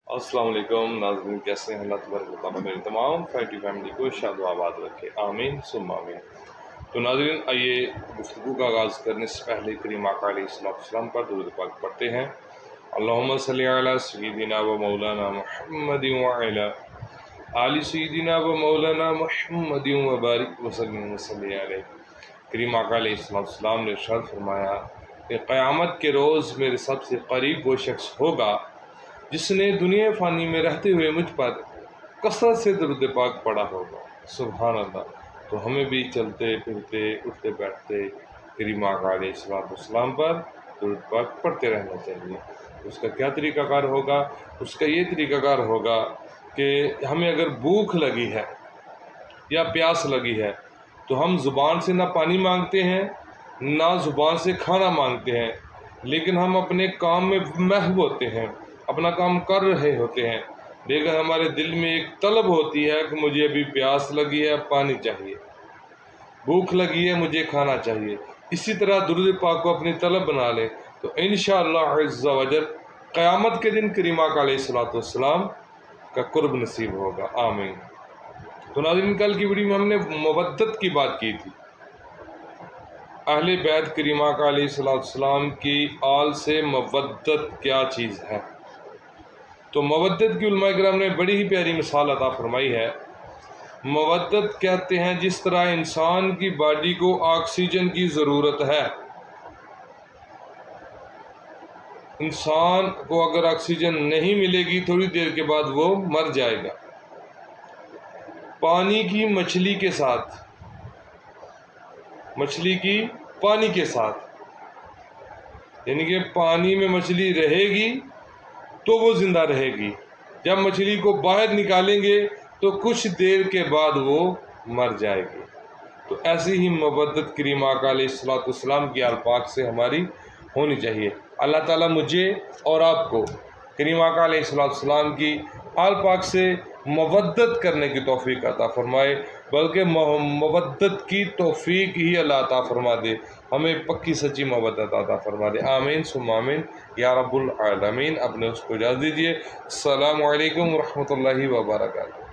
अस्सलाम वालेकुम नाज़रीन, कैसे हैं? अल्लाह तबारक व तआला मेरी तमाम फैटी फैमिली को शाद आबाद रखे, आमीन सुम्मा आमीन। तो नाज़रीन, आइए गुफ्तगू का आगाज़ करने से पहले करीम आका अलैहिस्सलाम पर दुरूद पाक पढ़ते हैं। अल्लाहुम्मा सल्लि अला सय्यिदिना व मौलाना मुहम्मदिन व अला आलि सय्यिदिना व मौलाना मुहम्मदिन व बारिक व सल्लिम व सल्लि अलैहि। करीम आका अलैहिस्सलाम ने इरशाद फरमाया कि क़यामत के रोज़ मेरे सबसे करीब वो शख्स होगा जिसने दुनिया फ़ानी में रहते हुए मुझ पर कसरत से दुरूद पाक पढ़ा होगा। सुभान अल्लाह। तो हमें भी चलते फिरते उठते बैठते करीम आका अलैहिस्सलाम पर दुरूद पाक पढ़ते रहना चाहिए। उसका क्या तरीक़ाकार होगा? उसका ये तरीक़ाकार होगा कि हमें अगर भूख लगी है या प्यास लगी है तो हम ज़ुबान से ना पानी मांगते हैं ना ज़ुबान से खाना मांगते हैं, लेकिन हम अपने काम में महव होते हैं, अपना काम कर रहे होते हैं, लेकिन हमारे दिल में एक तलब होती है कि मुझे अभी प्यास लगी है, पानी चाहिए, भूख लगी है, मुझे खाना चाहिए। इसी तरह दुरूद पाक को अपनी तलब बना लें तो इंशाअल्लाह अज़्ज़ा वजल क़यामत के दिन करीम आका अलैहिस्सलाम का कुर्ब नसीब होगा, आमीन। तो नाज़रीन, कल की वीडियो में हमने मवद्दत की बात की थी। अहले बैत करीम आका अलैहिस्सलाम की आल से मवद्दत क्या चीज़ है। तो मवद्दत की उलमा किराम ने बड़ी ही प्यारी मिसाल अता फरमाई है। मवद्दत कहते हैं जिस तरह इंसान की बॉडी को ऑक्सीजन की ज़रूरत है, इंसान को अगर ऑक्सीजन नहीं मिलेगी थोड़ी देर के बाद वो मर जाएगा। पानी की मछली के साथ, मछली की पानी के साथ, यानी कि पानी में मछली रहेगी तो वो ज़िंदा रहेगी, जब मछली को बाहर निकालेंगे तो कुछ देर के बाद वो मर जाएगी। तो ऐसी ही मवद्दत करीम आका अलैहिस्सलाम की आल पाक से हमारी होनी चाहिए। अल्लाह ताला मुझे और आपको करीम आका अलैहिस्सलाम की आल पाक से मवद्दत करने की तौफीक अता फरमाए, बल्कि मवद्दत की तौफीक ही अल्लाह अता फरमा दे, हमें पक्की सच्ची मवद्दत अता फरमा दे, आमीन सुम्मा आमीन या रब्बुल आलमीन। अपने उसको इजाज़त दीजिए। अस्सलामु अलैकुम व रहमतुल्लाहि व बरकातुहू।